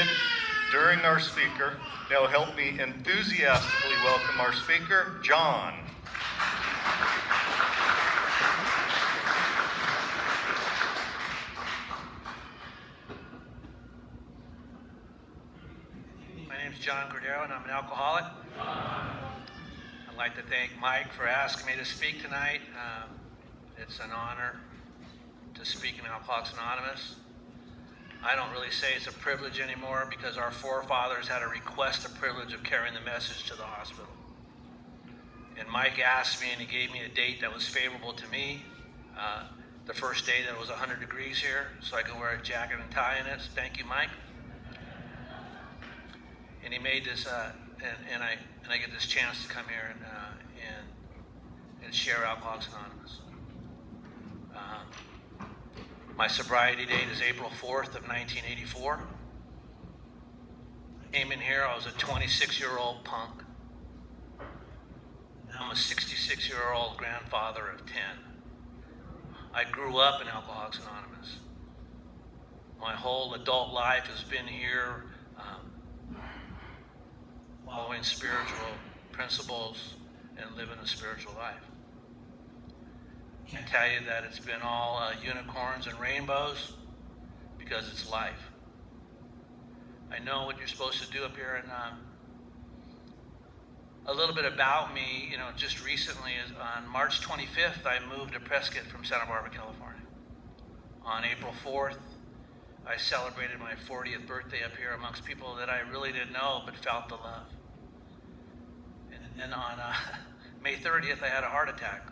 seated during our speaker. Now help me enthusiastically welcome our speaker, John. My name is John Cordero, and I'm an alcoholic. I'd like to thank Mike for asking me to speak tonight. It's an honor to speak in Alcoholics Anonymous. I don't really say it's a privilege anymore because our forefathers had to request the privilege of carrying the message to the hospital. And Mike asked me, and he gave me a date that was favorable to me. The first day that it was 100 degrees here, so I could wear a jacket and tie in it. So thank you, Mike. And he made this, and I get this chance to come here and share Alcoholics Anonymous. My sobriety date is April 4th of 1984. I came in here, I was a 26-year-old punk. Now I'm a 66-year-old grandfather of 10. I grew up in Alcoholics Anonymous. My whole adult life has been here, following spiritual principles and living a spiritual life. I can tell you that it's been all unicorns and rainbows because it's life. I know what you're supposed to do up here, and a little bit about me, just recently is on March 25th, I moved to Prescott from Santa Barbara, California. On April 4th, I celebrated my 40th birthday up here amongst people that I really didn't know but felt the love. And then on May 30th, I had a heart attack.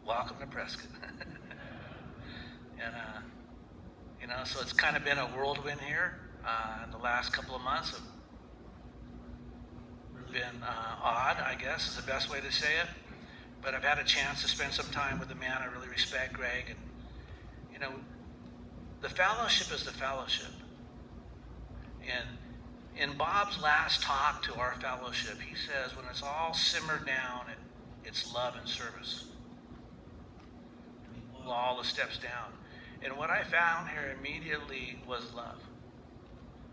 Welcome to Prescott. And, so it's kind of been a whirlwind here. The last couple of months have been odd, I guess, is the best way to say it. But I've had a chance to spend some time with a man I really respect, Greg. And, the fellowship is the fellowship. And in Bob's last talk to our fellowship, he says, when it's all simmered down, it's love and service. All the steps down. And what I found here immediately was love.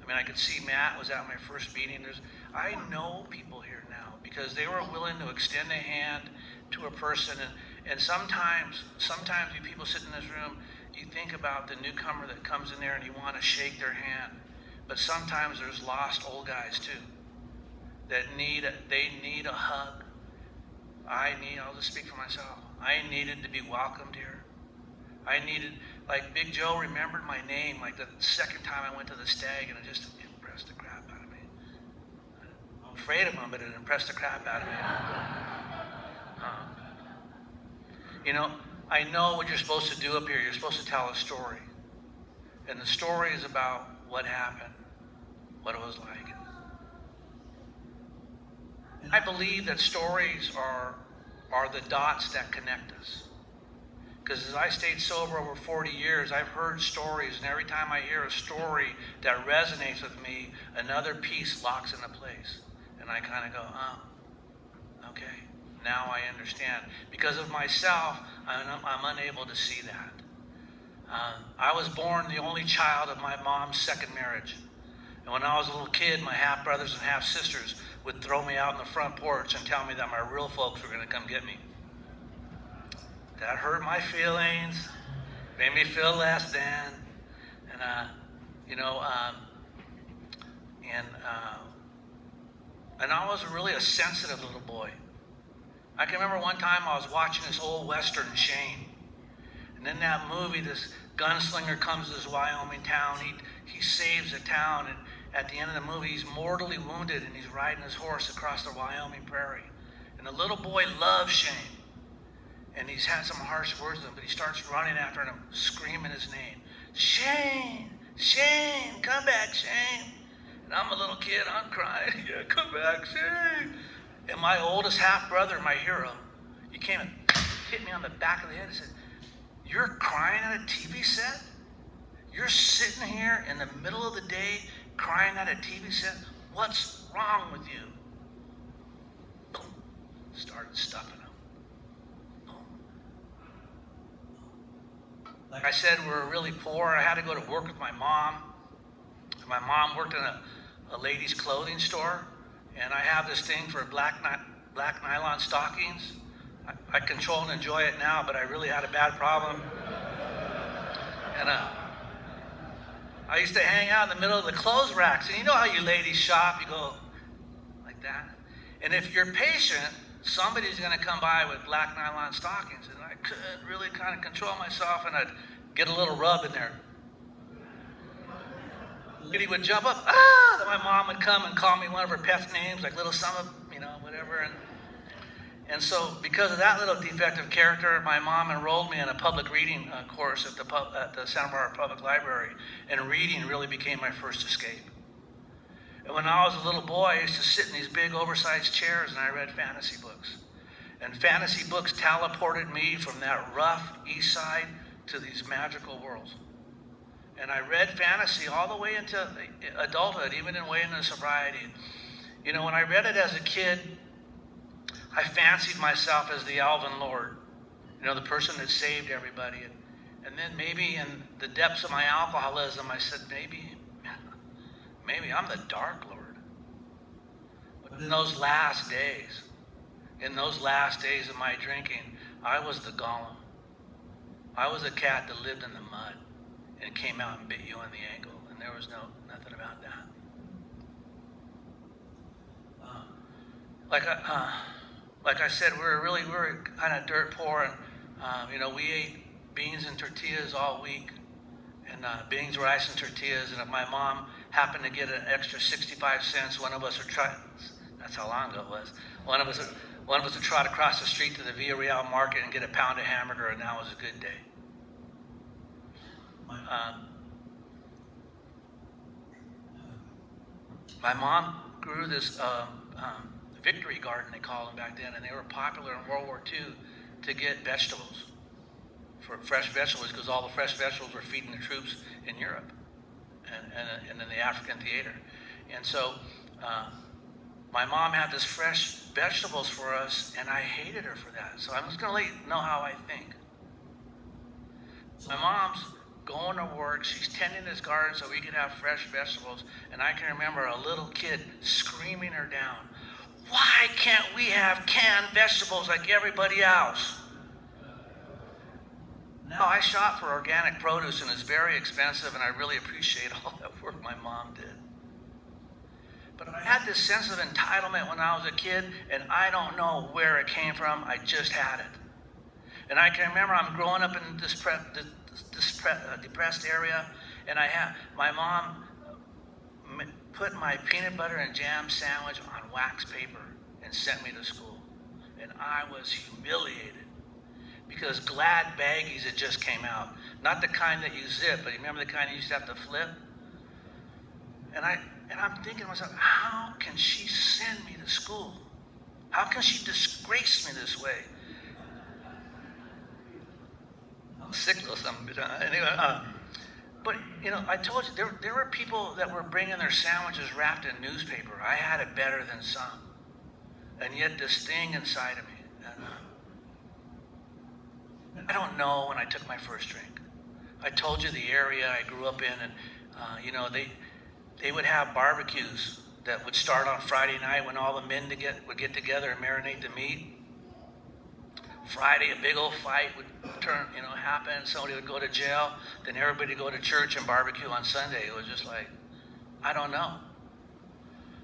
I mean, I could see Matt was at my first meeting. I know people here now because they were willing to extend a hand to a person. And sometimes you people sit in this room, you think about the newcomer that comes in there and you want to shake their hand. But sometimes there's lost old guys too that need a hug. I'll just speak for myself. I needed to be welcomed here. I needed, like Big Joe remembered my name like the second time I went to the Stag, and it just impressed the crap out of me. I'm afraid of him, but it impressed the crap out of me. I know what you're supposed to do up here. You're supposed to tell a story. And the story is about what happened, what it was like. I believe that stories are the dots that connect us. Because as I stayed sober over 40 years, I've heard stories, and every time I hear a story that resonates with me, another piece locks into place. And I kind of go, okay, now I understand. Because of myself, I'm unable to see that. I was born the only child of my mom's second marriage. And when I was a little kid, my half-brothers and half-sisters would throw me out on the front porch and tell me that my real folks were going to come get me. That hurt my feelings, made me feel less than, and I was really a sensitive little boy. I can remember one time I was watching this old Western, Shane, and in that movie, this gunslinger comes to this Wyoming town. He saves the town, and at the end of the movie, he's mortally wounded, and he's riding his horse across the Wyoming prairie. And the little boy loves Shane. And he's had some harsh words with him, but he starts running after him, screaming his name. Shane! Shane! Come back, Shane! And I'm a little kid, I'm crying. Yeah, come back, Shane! And my oldest half-brother, my hero, he came and hit me on the back of the head and said, you're crying at a TV set? You're sitting here in the middle of the day crying at a TV set? What's wrong with you? Boom. Started stuffing him. Like I said, we were really poor. I had to go to work with my mom. My mom worked in a ladies' clothing store, and I have this thing for black nylon stockings. I control and enjoy it now, but I really had a bad problem. And I used to hang out in the middle of the clothes racks, and you know how you ladies shop, you go like that. And if you're patient, somebody's going to come by with black nylon stockings, and I could really kind of control myself, and I'd get a little rub in there. Lady would jump up, then my mom would come and call me one of her pet names, like Little Summer, whatever. And so because of that little defective character, my mom enrolled me in a public reading course at the Santa Barbara Public Library, and reading really became my first escape. And when I was a little boy, I used to sit in these big oversized chairs and I read fantasy books. And fantasy books teleported me from that rough east side to these magical worlds. And I read fantasy all the way into adulthood, even way into sobriety. When I read it as a kid, I fancied myself as the Alvin Lord, the person that saved everybody. And then maybe in the depths of my alcoholism, I said, maybe I'm the Dark Lord. But in those last days of my drinking, I was the Gollum. I was a cat that lived in the mud and came out and bit you on the ankle, and there was nothing about that. Like I said, we were kind of dirt poor, and we ate beans and tortillas all week, and beans, rice, and tortillas. And if my mom happened to get an extra 65 cents, one of us would try. That's how long ago it was. One of us would trot across the street to the Villa Real Market and get a pound of hamburger, and that was a good day. My mom grew this Victory Garden, they called them back then, and they were popular in World War II to get vegetables, for fresh vegetables, because all the fresh vegetables were feeding the troops in Europe and in the African theater. And so my mom had this fresh vegetables for us, and I hated her for that. So I'm just going to let you know how I think. My mom's going to work, she's tending this garden so we could have fresh vegetables, and I can remember a little kid screaming her down, "Why can't we have canned vegetables like everybody else?" Now, I shop for organic produce, and it's very expensive, and I really appreciate all that work my mom did. But I had this sense of entitlement when I was a kid, and I don't know where it came from. I just had it. And I can remember I'm growing up in this depressed area, and my mom put my peanut butter and jam sandwich on wax paper and sent me to school. And I was humiliated because Glad baggies had just came out. Not the kind that you zip, but you remember the kind you used to have to flip? And I'm thinking to myself, how can she send me to school? How can she disgrace me this way? I'm sick or something. Anyway, but, I told you, there were people that were bringing their sandwiches wrapped in newspaper. I had it better than some. And yet this thing inside of me. And I don't know when I took my first drink. I told you the area I grew up in, and, they would have barbecues that would start on Friday night when all the men would get together and marinate the meat. Friday, a big old fight would happen. Somebody would go to jail. Then everybody would go to church and barbecue on Sunday. It was just like, I don't know.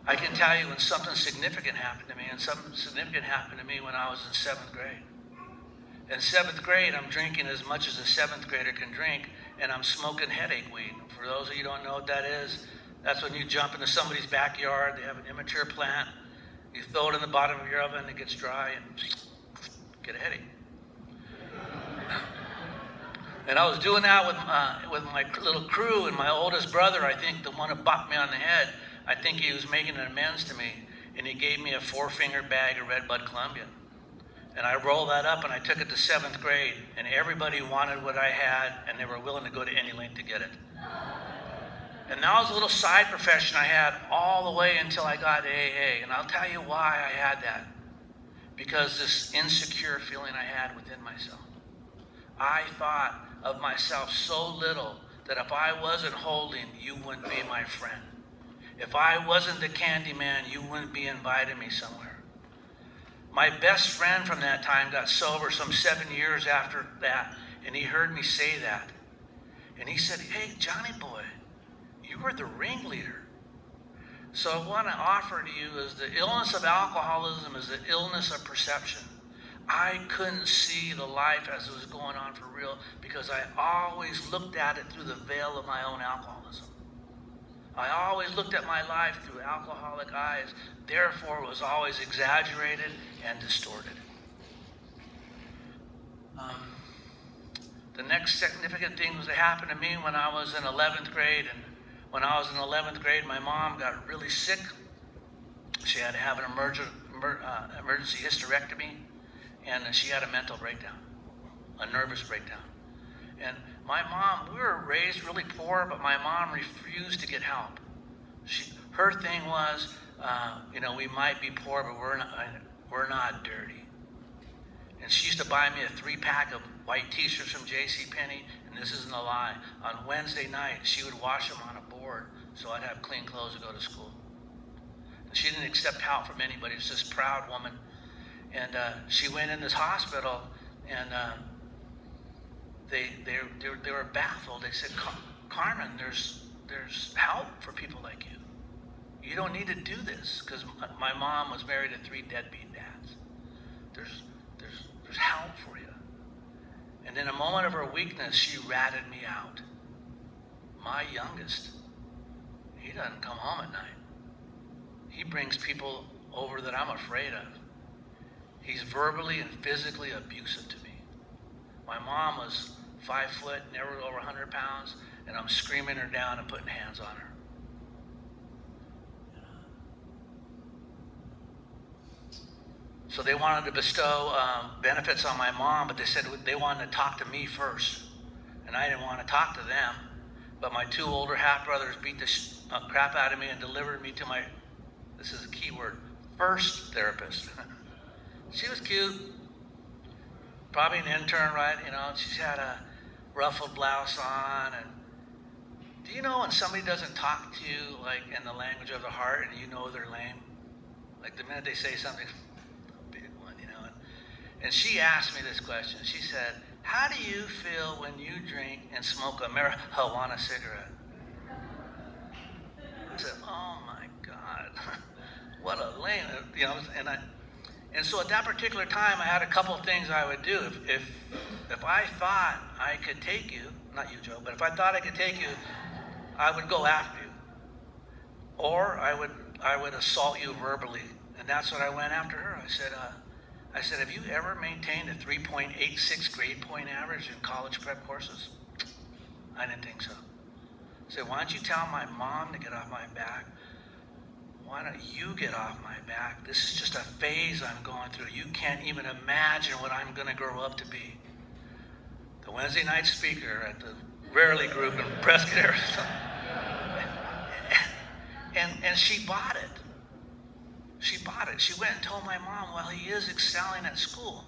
I can tell you when something significant happened to me, and something significant happened to me when I was in 7th grade. In 7th grade, I'm drinking as much as a 7th grader can drink, and I'm smoking headache weed. For those of you who don't know what that is, that's when you jump into somebody's backyard. They have an immature plant. You throw it in the bottom of your oven, it gets dry, and get a headache. And I was doing that with my little crew, and my oldest brother, I think the one who bopped me on the head, I think he was making an amends to me, and he gave me a 4-finger bag of Red Bud Colombian. And I rolled that up, and I took it to 7th grade, and everybody wanted what I had, and they were willing to go to any length to get it. And that was a little side profession I had all the way until I got AA, and I'll tell you why I had that. Because this insecure feeling I had within myself. I thought of myself so little that if I wasn't holding, you wouldn't be my friend. If I wasn't the candy man, you wouldn't be inviting me somewhere. My best friend from that time got sober some 7 years after that, and he heard me say that. And he said, "Hey, Johnny boy, you were the ringleader." So I want to offer to you is the illness of alcoholism is the illness of perception. I couldn't see the life as it was going on for real because I always looked at it through the veil of my own alcoholism. I always looked at my life through alcoholic eyes. Therefore, it was always exaggerated and distorted. The next significant thing that happened to me when I was in 11th grade. And when I was in 11th grade, my mom got really sick. She had to have an emergency hysterectomy, and she had a mental breakdown, a nervous breakdown. And my mom, we were raised really poor, but my mom refused to get help. Her thing was, we might be poor, but we're not dirty. And she used to buy me a 3-pack of white t-shirts from JCPenney, and this isn't a lie. On Wednesday night, she would wash them on a board so I'd have clean clothes to go to school. And she didn't accept help from anybody. She was this proud woman. And she went in this hospital, and they were baffled. They said, "Carmen, there's help for people like you. You don't need to do this," because my mom was married to 3 deadbeat dads. There's help for you. And in a moment of her weakness, she ratted me out. My youngest, he doesn't come home at night. He brings people over that I'm afraid of. He's verbally and physically abusive to me. My mom was 5 foot, never over 100 pounds, and I'm screaming her down and putting hands on her. So they wanted to bestow benefits on my mom, but they said they wanted to talk to me first. And I didn't want to talk to them. But my 2 older half-brothers beat the crap out of me and delivered me to my, this is a key word, first therapist. She was cute. Probably an intern, right? She's had a ruffled blouse on. And do you know when somebody doesn't talk to you like in the language of the heart and you know they're lame? Like the minute they say something, big one, And she asked me this question. She said, "How do you feel when you drink and smoke a marijuana cigarette?" I said, "Oh my God, what a lame," And so at that particular time, I had a couple of things I would do. If I thought I could take you, not you, Joe, but if I thought I could take you, I would go after you, or I would assault you verbally, and that's what I went after her. I said, "Have you ever maintained a 3.86 grade point average in college prep courses?" I didn't think so. I said, "Why don't you tell my mom to get off my back? Why don't you get off my back? This is just a phase I'm going through. You can't even imagine what I'm going to grow up to be." The Wednesday night speaker at the Rarely group in Prescott, Arizona. And she bought it. She bought it. She went and told my mom, "Well, he is excelling at school."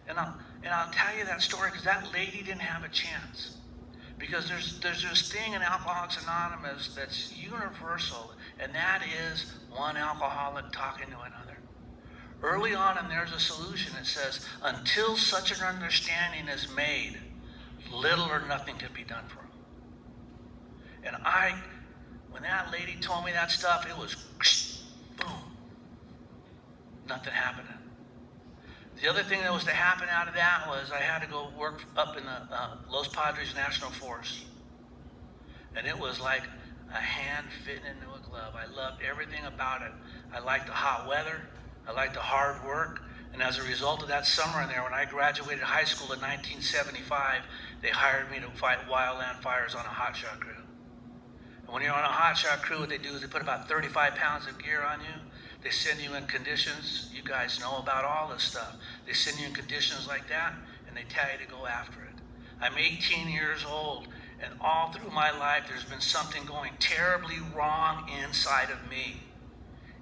And I'll tell you that story because that lady didn't have a chance. Because there's this thing in Alcoholics Anonymous that's universal, and that is one alcoholic talking to another. Early on, and there's a solution. It says, until such an understanding is made, little or nothing can be done for him. And when that lady told me that stuff, it was boom. Nothing happened. The other thing that was to happen out of that was I had to go work up in the Los Padres National Forest. And it was like a hand fitting into a glove. I loved everything about it. I liked the hot weather. I liked the hard work. And as a result of that summer in there, when I graduated high school in 1975, they hired me to fight wildland fires on a hotshot crew. And when you're on a hotshot crew, what they do is they put about 35 pounds of gear on you. They send you in conditions. You guys know about all this stuff. They send you in conditions like that, and they tell you to go after it. I'm 18 years old, and all through my life, there's been something going terribly wrong inside of me.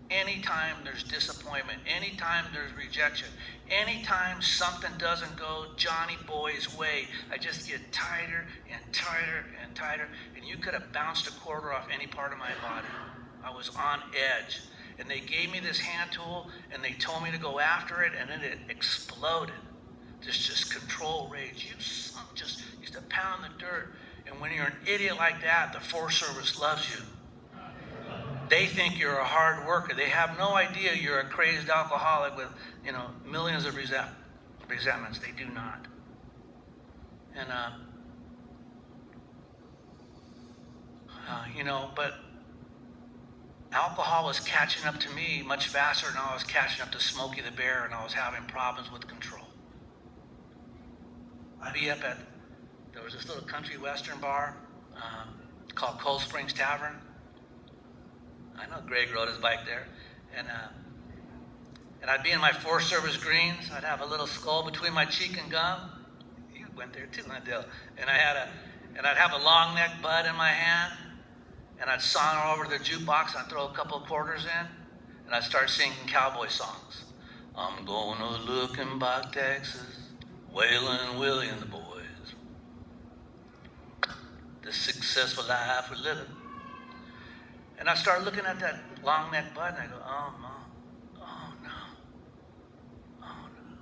Anytime there's disappointment, anytime there's rejection, anytime something doesn't go Johnny Boy's way, I just get tighter and tighter and tighter, and you could have bounced a quarter off any part of my body. I was on edge. And they gave me this hand tool and they told me to go after it, and then it exploded. Just control rage. You son, just used to pound the dirt. And when you're an idiot like that, the Forest Service loves you. They think you're a hard worker. They have no idea you're a crazed alcoholic with, millions of resentments. They do not. And, but alcohol was catching up to me much faster than I was catching up to Smokey the Bear, and I was having problems with control. I'd be up there was this little country western bar called Cold Springs Tavern. I know Greg rode his bike there. And I'd be in my Forest Service greens. I'd have a little skull between my cheek and gum. You went there too, Dale. And I'd have a long neck bud in my hand. And I'd saunter over to the jukebox. I'd throw a couple of quarters in. And I'd start singing cowboy songs. I'm going to looking back Texas, Waylon, Willie, and the boys. The successful life we're living. And I started looking at that long neck bud, and I go, oh, no. Oh, no. Oh, no.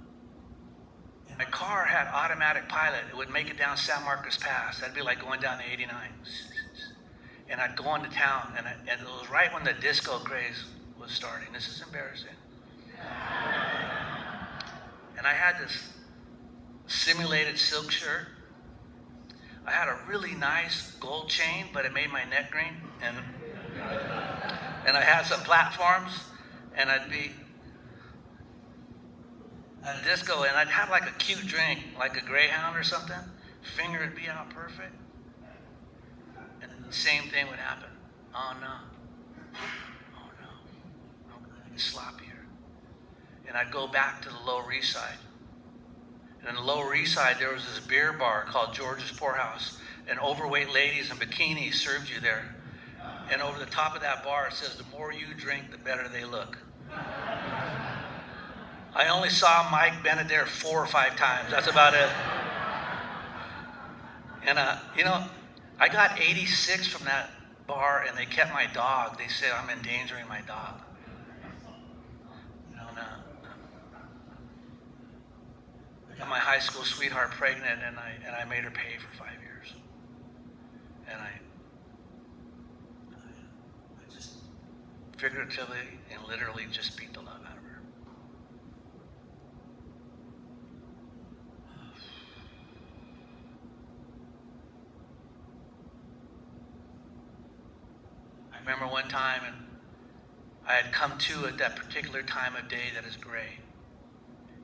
And my car had automatic pilot. It would make it down San Marcos Pass. That'd be like going down the 89. And I'd go into town, and it was right when the disco craze was starting. This is embarrassing. And I had this simulated silk shirt. I had a really nice gold chain, but it made my neck green. And I had some platforms, and I'd be at a disco, and I'd have like a cute drink, like a Greyhound or something. Finger would be out perfect. And the same thing would happen. Oh, no. Oh, no. I'm going to get sloppier. And I'd go back to the Lower East Side. And in the Lower East Side, there was this beer bar called George's Poorhouse. And overweight ladies in bikinis served you there. And over the top of that bar, it says, the more you drink, the better they look. I only saw Mike Bennett there 4 or 5 times. That's about it. And, I got 86 from that bar, and they kept my dog. They said I'm endangering my dog. I got my high school sweetheart pregnant, and I made her pay for 5 years. And I just figuratively and literally just beat the love out of her. I remember one time, and I had come to at that particular time of day that is gray.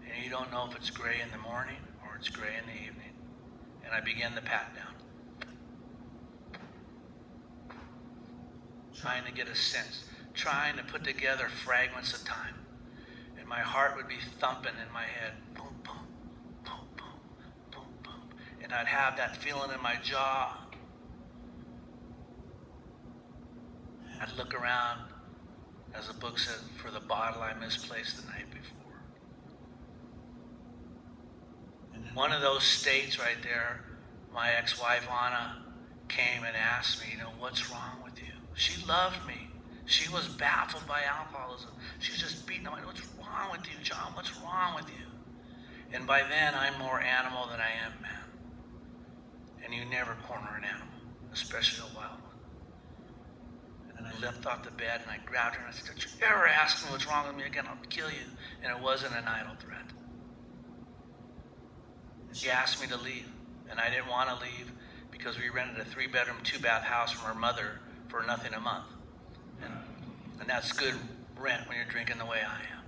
And you don't know if it's gray in the morning or it's gray in the evening. And I began the pat down. Trying to get a sense, trying to put together fragments of time. And my heart would be thumping in my head. Boom, boom, boom, boom, boom, boom. And I'd have that feeling in my jaw. I'd look around, as the book said, for the bottle I misplaced the night before. And in one of those states right there, my ex-wife, Anna, came and asked me, what's wrong with you? She loved me. She was baffled by alcoholism. She was just beating on me. What's wrong with you, John? What's wrong with you? And by then, I'm more animal than I am man. And you never corner an animal, especially a wild one. And I leapt off the bed, and I grabbed her, and I said, don't you ever ask me what's wrong with me again, I'll kill you. And it wasn't an idle threat. She asked me to leave, and I didn't want to leave because we rented a 3-bedroom, 2-bath house from her mother for nothing a month. And that's good rent when you're drinking the way I am.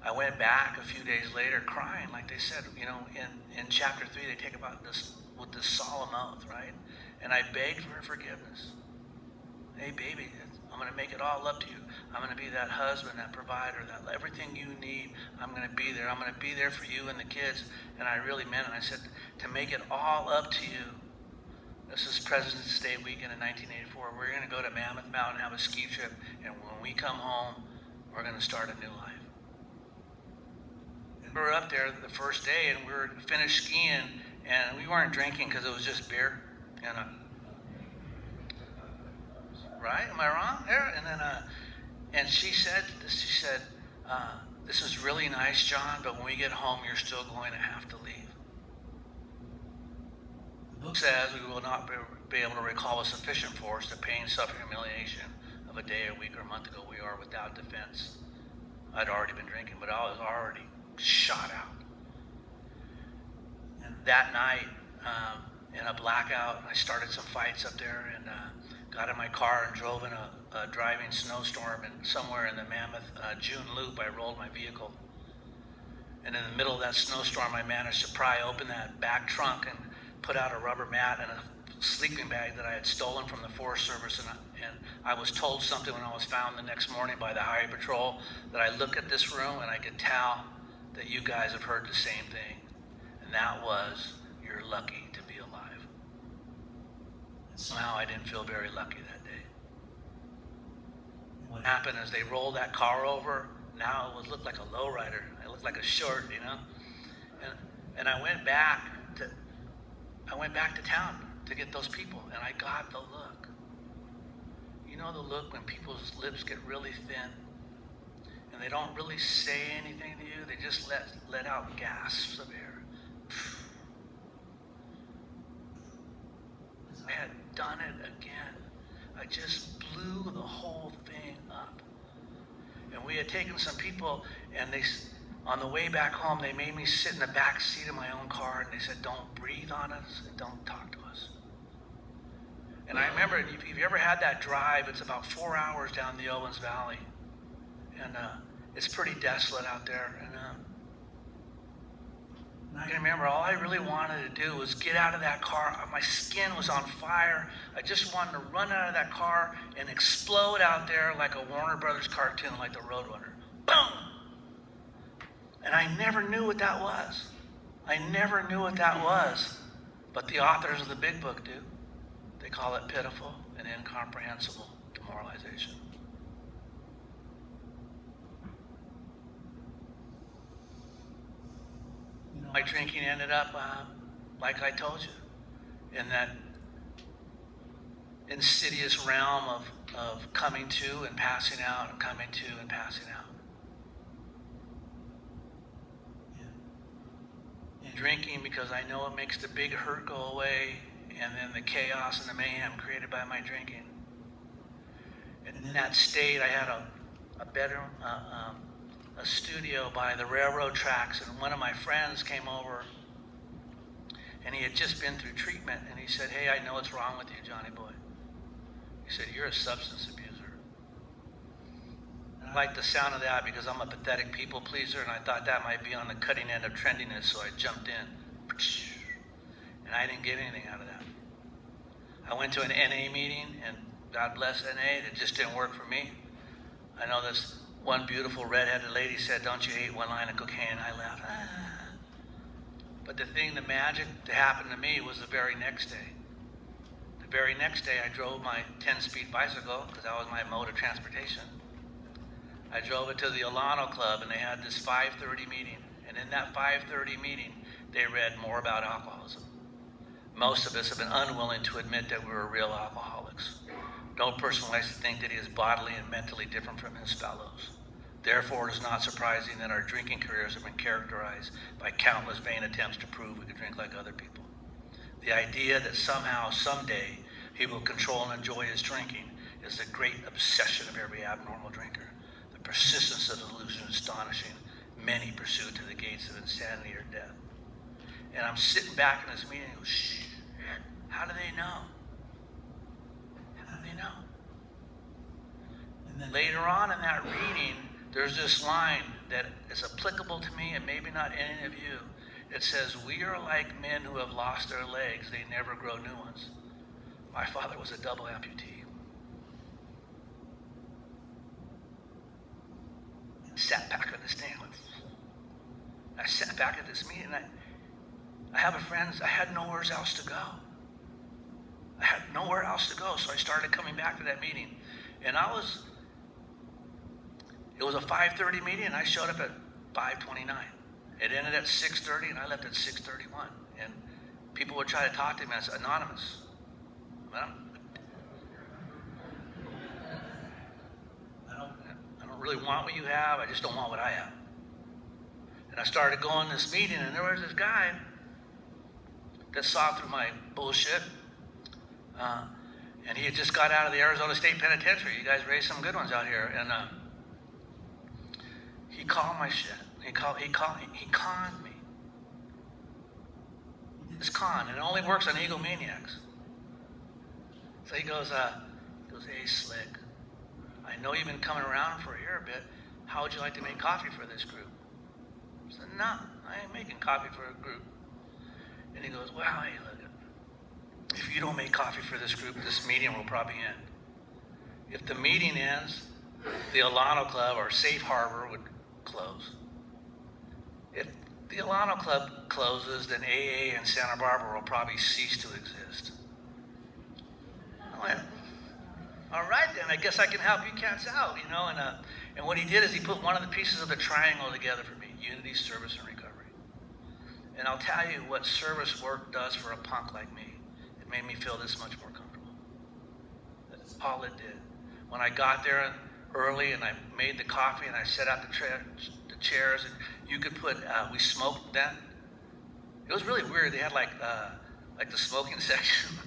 I went back a few days later crying, like they said, in chapter 3, they take about this with this solemn oath, right? And I begged for her forgiveness. Hey, baby, I'm going to make it all up to you. I'm going to be that husband, that provider, that everything you need. I'm going to be there. I'm going to be there for you and the kids. And I really meant it. I said, to make it all up to you. This is President's Day weekend in 1984. We're going to go to Mammoth Mountain, have a ski trip. And when we come home, we're going to start a new life. And we were up there the first day, and we were finished skiing. and we weren't drinking because it was just beer. And right? Am I wrong there? And then, and she said, "This is really nice, John, but when we get home, you're still going to have to leave." The book says we will not be able to recall with sufficient force the pain, suffering, humiliation of a day, a week, or a month ago. We are without defense. I'd already been drinking, but I was already shot out. And that night, in a blackout, I started some fights up there and got in my car and drove in a driving snowstorm, and somewhere in the Mammoth June Loop, I rolled my vehicle. And in the middle of that snowstorm, I managed to pry open that back trunk and put out a rubber mat and a sleeping bag that I had stolen from the Forest Service. And I was told something when I was found the next morning by the Highway Patrol, that I look at this room and I could tell that you guys have heard the same thing. And that was, you're lucky to be alive. And somehow I didn't feel very lucky that day. What happened is they rolled that car over. Now it would look like a lowrider. It looked like a short, you know. And I went back to town to get those people, and I got the look. You know the look when people's lips get really thin and they don't really say anything to you, they just let out gasps of air. I had done it again. I just blew the whole thing up. And we had taken some people, and on the way back home, they made me sit in the back seat of my own car, and they said, "Don't breathe on us and don't talk to us." And I remember, if you've ever had that drive, it's about 4 hours down the Owens Valley. And it's pretty desolate out there. And I can remember all I really wanted to do was get out of that car. My skin was on fire. I just wanted to run out of that car and explode out there like a Warner Brothers cartoon, like the Roadrunner. Boom! And I never knew what that was. But the authors of the big book do. They call it pitiful and incomprehensible demoralization. My drinking ended up, like I told you, in that insidious realm of coming to and passing out and coming to and passing out. And drinking because I know it makes the big hurt go away, and then the chaos and the mayhem created by my drinking. And in that state, I had a bedroom, a studio by the railroad tracks, and one of my friends came over, and he had just been through treatment, and he said, "Hey, I know what's wrong with you, Johnny boy." He said, "You're a substance abuser." And I liked the sound of that because I'm a pathetic people pleaser, and I thought that might be on the cutting end of trendiness, so I jumped in. And I didn't get anything out of that. I went to an NA meeting, and God bless NA, it just didn't work for me. I know this one beautiful redheaded lady said, "Don't you hate one line of cocaine?" I laughed. But the magic that happened to me was the very next day. The very next day, I drove my 10-speed bicycle, because that was my mode of transportation. I drove it to the Alano Club, and they had this 5:30 meeting. And in that 5:30 meeting, they read more about alcoholism. Most of us have been unwilling to admit that we were real alcoholics. No person likes to think that he is bodily and mentally different from his fellows. Therefore, it is not surprising that our drinking careers have been characterized by countless vain attempts to prove we could drink like other people. The idea that somehow, someday, he will control and enjoy his drinking is the great obsession of every abnormal drinker. The persistence of the illusion is astonishing. Many pursue to the gates of insanity or death. And I'm sitting back in this meeting and go, "Shh, how do they know? How do they know?" And then later on in that reading, there's this line that is applicable to me and maybe not any of you. It says, "We are like men who have lost their legs. They never grow new ones." My father was a double amputee. And sat back on this stand. I sat back at this meeting, and I have a friend, I had nowhere else to go. So I started coming back to that meeting. And it was a 5:30 meeting, and I showed up at 5:29. It ended at 6:30, and I left at 6:31. And people would try to talk to him as anonymous. I don't really want what you have. I just don't want what I have. And I started going to this meeting, and there was this guy that saw through my bullshit. And he had just got out of the Arizona State Penitentiary. You guys raised some good ones out here. And he called my shit. He conned me. It's con, and it only works on egomaniacs. So he goes, hey, Slick, I know you've been coming around for here a bit. How would you like to make coffee for this group? I said, no, I ain't making coffee for a group. And he goes, well, hey, look, if you don't make coffee for this group, this meeting will probably end. If the meeting ends, the Alano Club or Safe Harbor would close. If the Alano Club closes, then AA in Santa Barbara will probably cease to exist. I went, all right then, I guess I can help you cats out, you know. And what he did is he put one of the pieces of the triangle together for me: unity, service, and recovery. And I'll tell you what service work does for a punk like me. It made me feel this much more comfortable. That's all it did. When I got there early and I made the coffee and I set out the chairs, and you could put, we smoked then. It was really weird. They had like the smoking section.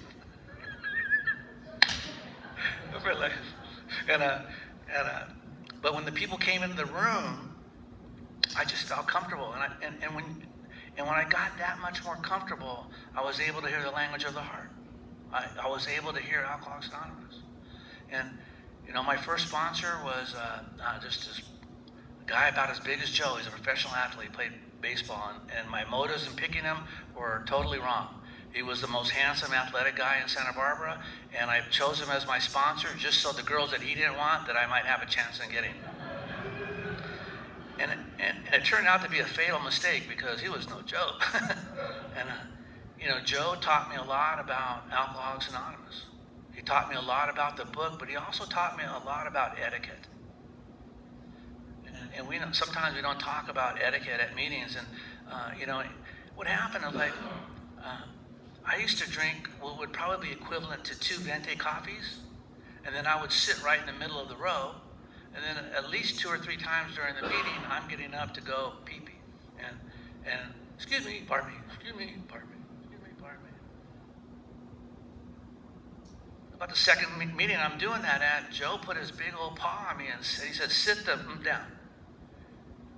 But when the people came into the room, I just felt comfortable. And when I got that much more comfortable, I was able to hear the language of the heart. I was able to hear Alcoholics Anonymous. And, you know, my first sponsor was just this guy about as big as Joe. He's a professional athlete, played baseball. And my motives in picking him were totally wrong. He was the most handsome, athletic guy in Santa Barbara, and I chose him as my sponsor just so the girls that he didn't want, that I might have a chance in getting. And it turned out to be a fatal mistake because he was no joke. And, you know, Joe taught me a lot about Alcoholics Anonymous. He taught me a lot about the book, but he also taught me a lot about etiquette. And sometimes we don't talk about etiquette at meetings. And, you know, what happened is like, I used to drink what would probably be equivalent to 2 venti coffees, and then I would sit right in the middle of the row, and then at least 2 or 3 times during the meeting, I'm getting up to go pee-pee. And excuse me, pardon me, excuse me, pardon me, excuse me, pardon me. About the second meeting I'm doing that at, Joe put his big old paw on me and he said, sit them down.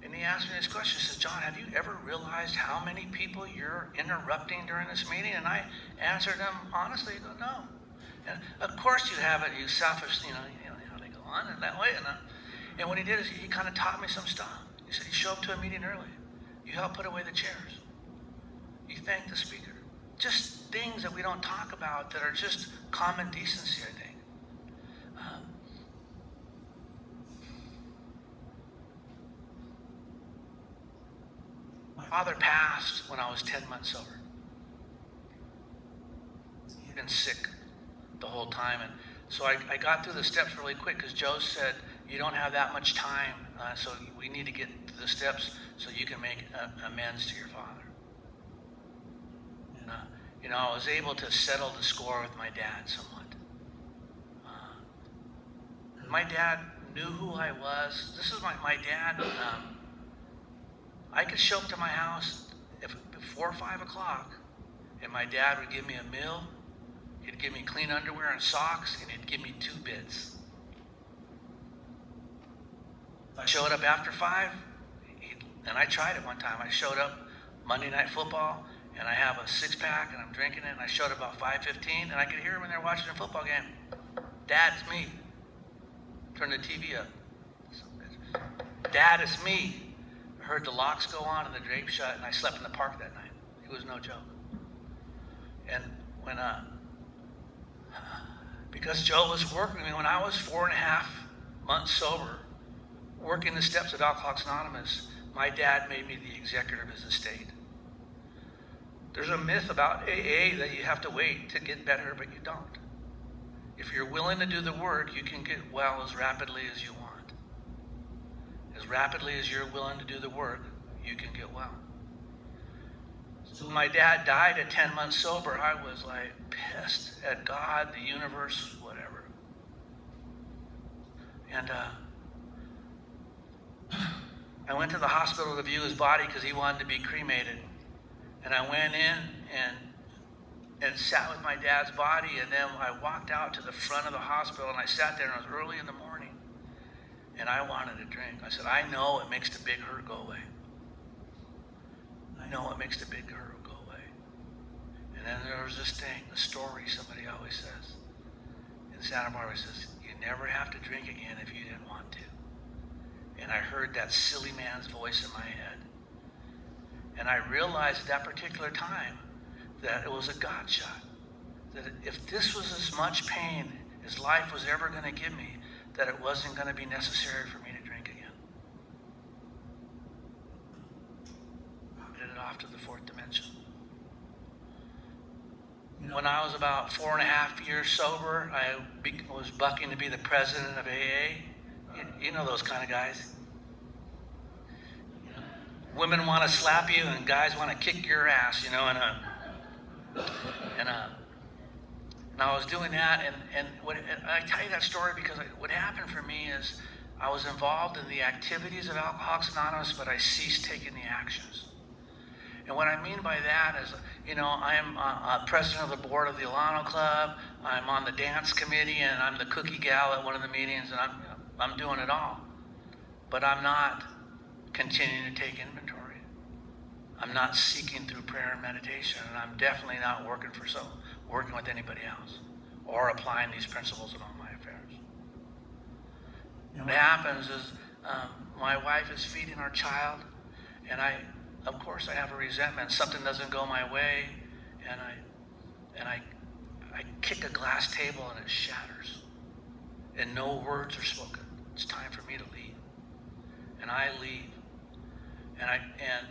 And he asked me this question. He says, John, have you ever realized how many people you're interrupting during this meeting? And I answered him honestly, I go, no. And of course you have it, you selfish, you know how they go on in that way. And what he did is he kind of taught me some stuff. He said, you show up to a meeting early. You help put away the chairs. You thank the speaker. Just things that we don't talk about that are just common decency, I think. My father passed when I was 10 months sober. He'd been sick the whole time. And so I got through the steps really quick because Joe said, you don't have that much time, so we need to get to the steps so you can make amends to your father. And, you know, I was able to settle the score with my dad somewhat. My dad knew who I was. This is my dad. I could show up to my house before 5 o'clock, and my dad would give me a meal. He'd give me clean underwear and socks, and he'd give me 2 bits. If I showed up after 5, and I tried it one time. I showed up Monday Night Football, and I have a 6-pack, and I'm drinking it, and I showed up about 5:15, and I could hear them when they're watching a football game. Dad, it's me. Turn the TV up. Dad, it's me. I heard the locks go on and the drapes shut, and I slept in the park that night. It was no joke. And when, because Joe was working with me when I was 4.5 months sober, working the steps of Alcoholics Anonymous, my dad made me the executor of his estate. There's a myth about AA that you have to wait to get better, but you don't. If you're willing to do the work, you can get well as rapidly as you want. As rapidly as you're willing to do the work, you can get well. So when my dad died at 10 months sober, I was like pissed at God, the universe, whatever. And I went to the hospital to view his body because he wanted to be cremated. And I went in and sat with my dad's body, and then I walked out to the front of the hospital, and I sat there, and it was early in the morning, and I wanted a drink. I said, I know it makes the big hurt go away. I know it makes the big hurt go away. And then there was this thing, the story somebody always says. In Santa Barbara, says, you never have to drink again if you didn't want to. And I heard that silly man's voice in my head. And I realized at that particular time that it was a God shot. That if this was as much pain as life was ever going to give me, that it wasn't going to be necessary for me to drink again. I did it off to the fourth dimension. When I was about 4.5 years sober, I was bucking to be the president of AA. You know those kind of guys. Women want to slap you and guys want to kick your ass, and I was doing that, and I tell you that story because what happened for me is I was involved in the activities of Alcoholics Anonymous, but I ceased taking the actions. And what I mean by that is, I am president of the board of the Alano Club. I'm on the dance committee, and I'm the cookie gal at one of the meetings, and I'm doing it all. But I'm not continuing to take inventory. I'm not seeking through prayer and meditation, and I'm definitely not working with anybody else or applying these principles in all my affairs. What happens is my wife is feeding our child, and of course I have a resentment. Something doesn't go my way, and I kick a glass table and it shatters, and no words are spoken. It's time for me to leave, and I leave, and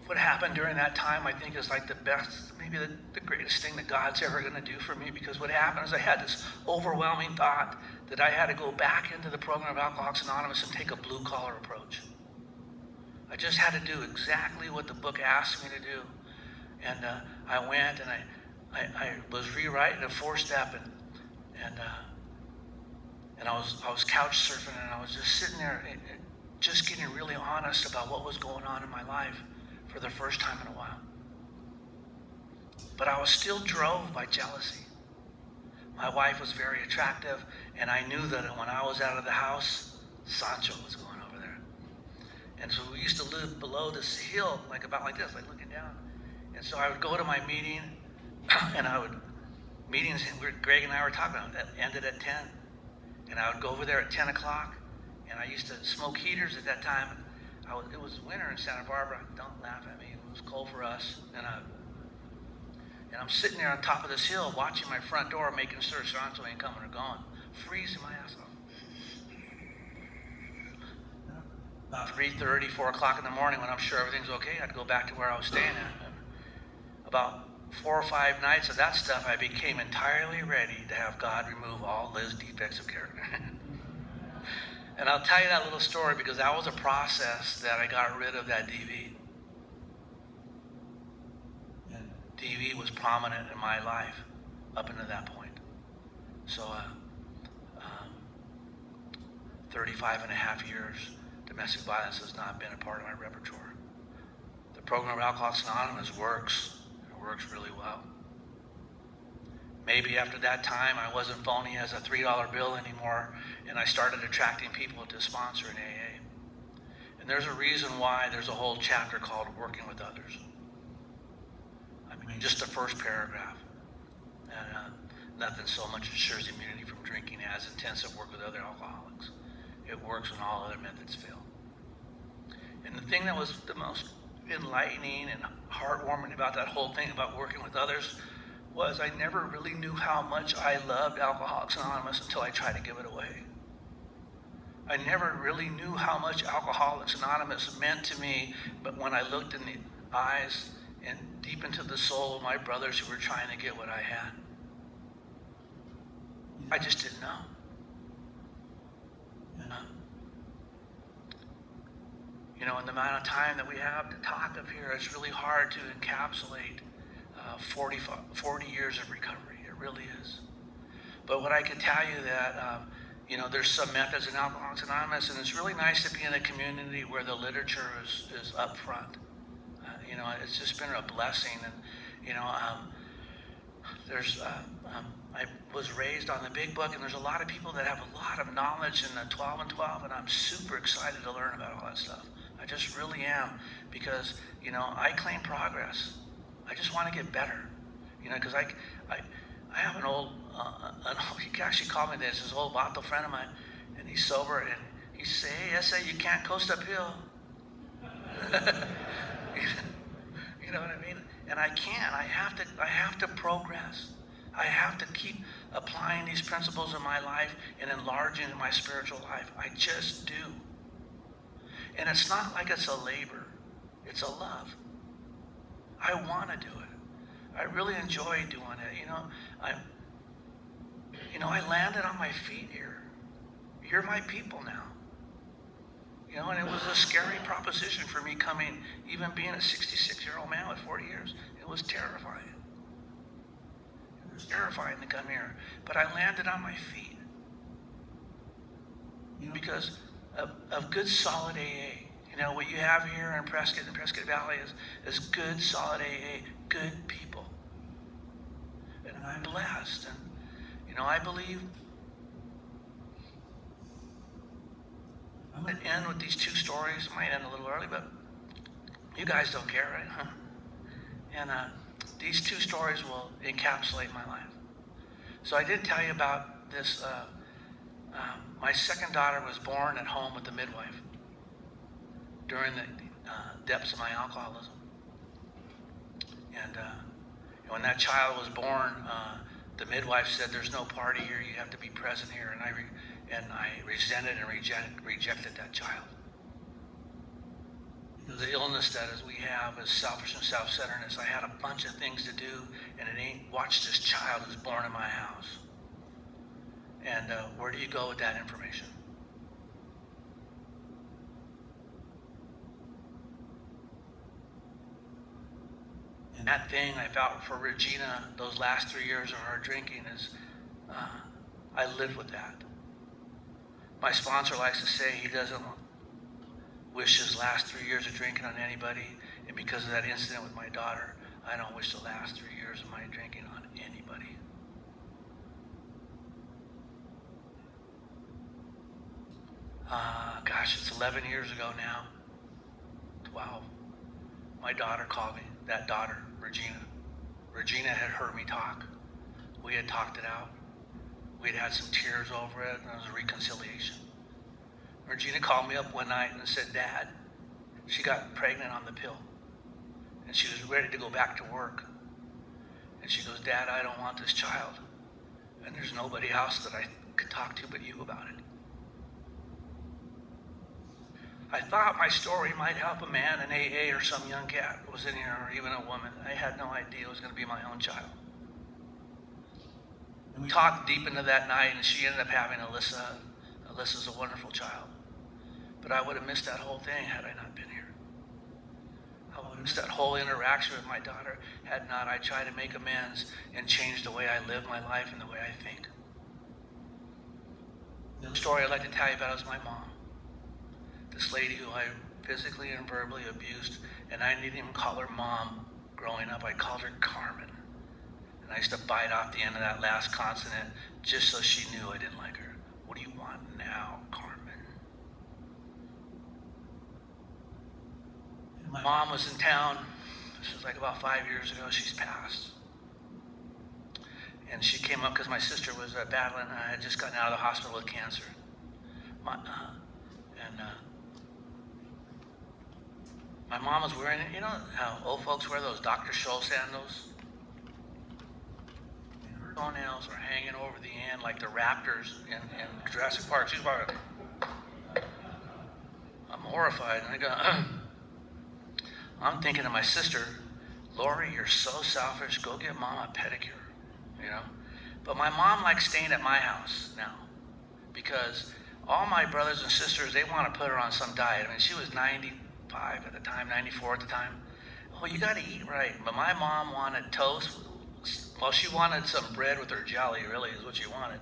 what happened during that time, I think, is like the best, maybe the greatest thing that God's ever going to do for me, because what happened is I had this overwhelming thought that I had to go back into the program of Alcoholics Anonymous and take a blue-collar approach. I just had to do exactly what the book asked me to do. And I went and I was rewriting a 4-step, and I was couch surfing, and I was just sitting there just getting really honest about what was going on in my life for the first time in a while. But I was still drove by jealousy. My wife was very attractive, and I knew that when I was out of the house, Sancho was going over there. And so we used to live below this hill, like this, like looking down. And so I would go to my meeting, and meetings Greg and I were talking about that ended at 10. And I would go over there at 10 o'clock, and I used to smoke heaters at that time. It was winter in Santa Barbara. Don't laugh at me. It was cold for us. And I'm sitting there on top of this hill watching my front door, making sure Sancho ain't coming or going, freezing my ass off. About 3:30, 4 o'clock in the morning, when I'm sure everything's okay, I'd go back to where I was staying at. And about 4 or 5 nights of that stuff, I became entirely ready to have God remove all Liz's defects of character. And I'll tell you that little story because that was a process that I got rid of that DV. And DV was prominent in my life up until that point. So 35 and a half years, domestic violence has not been a part of my repertoire. The program of Alcoholics Anonymous works. It works really well. Maybe after that time, I wasn't phony as a $3 bill anymore, and I started attracting people to sponsor an AA. And there's a reason why there's a whole chapter called Working with Others. I mean, just the first paragraph. And nothing so much assures immunity from drinking as intensive work with other alcoholics. It works when all other methods fail. And the thing that was the most enlightening and heartwarming about that whole thing about working with others was I never really knew how much I loved Alcoholics Anonymous until I tried to give it away. I never really knew how much Alcoholics Anonymous meant to me, but when I looked in the eyes and deep into the soul of my brothers who were trying to get what I had, I just didn't know. You know, in the amount of time that we have to talk up here, it's really hard to encapsulate 40 years of recovery. It really is. But what I can tell you that, you know, there's some methods in Alcoholics Anonymous, and it's really nice to be in a community where the literature is up front. You know, it's just been a blessing. And, you know, I was raised on the Big Book, and there's a lot of people that have a lot of knowledge in the 12 and 12, and I'm super excited to learn about all that stuff. I just really am, because, you know, I claim progress. I just want to get better, you know, because I have an old, he actually called me this, his old Vato friend of mine, and he's sober, and he said, hey, S.A., you can't coast uphill. You know what I mean? And I can't. I have to progress. I have to keep applying these principles in my life and enlarging my spiritual life. I just do. And it's not like it's a labor. It's a love. I want to do it. I really enjoy doing it. I landed on my feet here. You're my people now. You know, and it was a scary proposition for me coming, even being a 66-year-old man with 40 years. It was terrifying. It was terrifying to come here. But I landed on my feet. Because of good, solid AA. You know, what you have here in Prescott and Prescott Valley is good, solid AA, good people. And I'm blessed. And, you know, I believe I'm going to end with these two stories. It might end a little early, but you guys don't care, right? Huh? And these two stories will encapsulate my life. So I did tell you about this. My second daughter was born at home with the midwife during the depths of my alcoholism. And when that child was born, the midwife said, there's no party here, you have to be present here. And I resented and rejected that child. The illness that we have is selfish and self-centeredness. I had a bunch of things to do, and it ain't watch this child who's born in my house. And where do you go with that information? And that thing I felt for Regina those last 3 years of her drinking is, I lived with that. My sponsor likes to say he doesn't wish his last 3 years of drinking on anybody, and because of that incident with my daughter, I don't wish the last 3 years of my drinking on anybody. Gosh, it's 11 years ago now. 12. My daughter called me. That daughter, Regina. Regina had heard me talk. We had talked it out. We had had some tears over it, and it was a reconciliation. Regina called me up one night and said, Dad, she got pregnant on the pill. And she was ready to go back to work. And she goes, Dad, I don't want this child. And there's nobody else that I could talk to but you about it. I thought my story might help a man in AA or some young cat who was in here, or even a woman. I had no idea it was going to be my own child. And we talked deep into that night, and she ended up having Alyssa. Alyssa's a wonderful child. But I would have missed that whole thing had I not been here. I would have missed that whole interaction with my daughter had not I tried to make amends and change the way I live my life and the way I think. The story I'd like to tell you about is my mom. This lady who I physically and verbally abused, and I didn't even call her mom growing up. I called her Carmen. And I used to bite off the end of that last consonant just so she knew I didn't like her. What do you want now, Carmen? And my mom was in town. This was like about 5 years ago. She's passed. And she came up because my sister was battling. I had just gotten out of the hospital with cancer. My mom was wearing, you know how old folks wear those Dr. Scholl sandals? And her toenails were hanging over the end like the raptors in Jurassic Park. She's about, I'm horrified. And I go, I'm thinking to my sister, Lori, you're so selfish. Go get mom a pedicure, you know? But my mom likes staying at my house now because all my brothers and sisters, they want to put her on some diet. I mean, she was 90 95 at the time, 94 at the time. Well, you got to eat right. But my mom wanted toast. Well, she wanted some bread with her jelly, really, is what she wanted.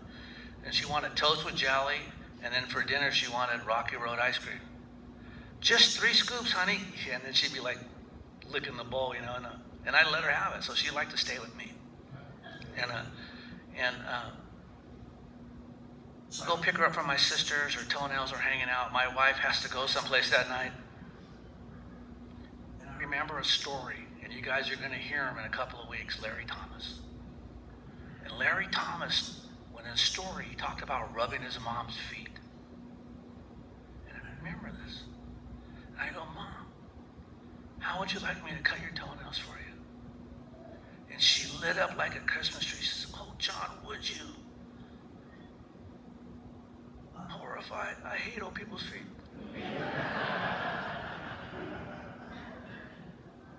And she wanted toast with jelly, and then for dinner she wanted Rocky Road ice cream. Just 3 scoops, honey. And then she'd be like licking the bowl, you know, and I'd let her have it. So she liked to stay with me. And go pick her up from my sister's. Her toenails are hanging out. My wife has to go someplace that night. And I remember a story, and you guys are going to hear him in a couple of weeks, Larry Thomas. And Larry Thomas, when in his story, he talked about rubbing his mom's feet. And I remember this. And I go, Mom, how would you like me to cut your toenails for you? And she lit up like a Christmas tree. She says, oh, John, would you? I'm horrified. I hate old people's feet.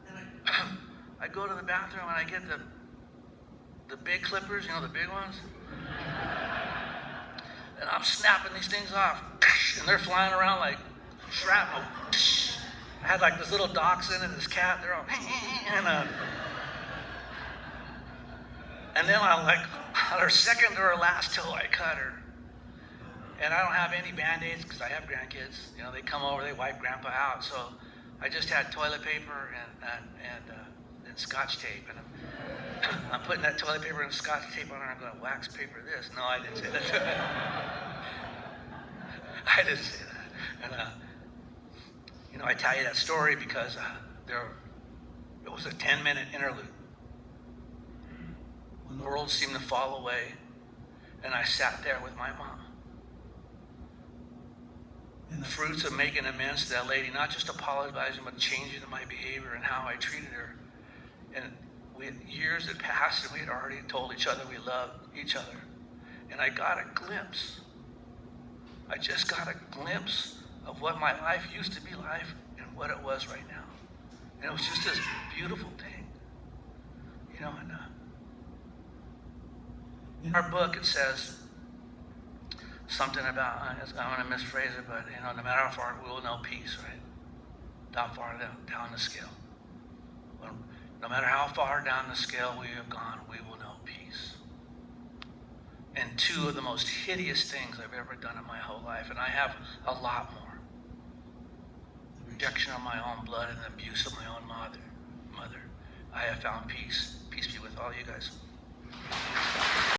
And I go to the bathroom and I get the big clippers, you know, the big ones. And I'm snapping these things off. And they're flying around like shrapnel. I had like this little dachshund and this cat. They're all, and then I'm like, on her second or her last toe, I cut her. And I don't have any Band-Aids because I have grandkids. You know, they come over, they wipe Grandpa out. So I just had toilet paper and Scotch tape. And I'm putting that toilet paper and Scotch tape on her. I'm going to wax paper this. No, I didn't say that. I didn't say that. And, you know, I tell you that story because it was a 10-minute interlude. When the world seemed to fall away, and I sat there with my mom. And the fruits of making amends to that lady, not just apologizing, but changing my behavior and how I treated her. And years had passed, and we had already told each other we loved each other. And I got a glimpse. I just got a glimpse of what my life used to be like and what it was right now. And it was just this beautiful thing. You know, and in our book it says something about, I'm going to misphrase it, but, you know, no matter how far, we will know peace, right? How far down the scale. No matter how far down the scale we have gone, we will know peace. And 2 of the most hideous things I've ever done in my whole life, and I have a lot more. The rejection of my own blood and the abuse of my own mother. I have found peace. Peace be with all you guys.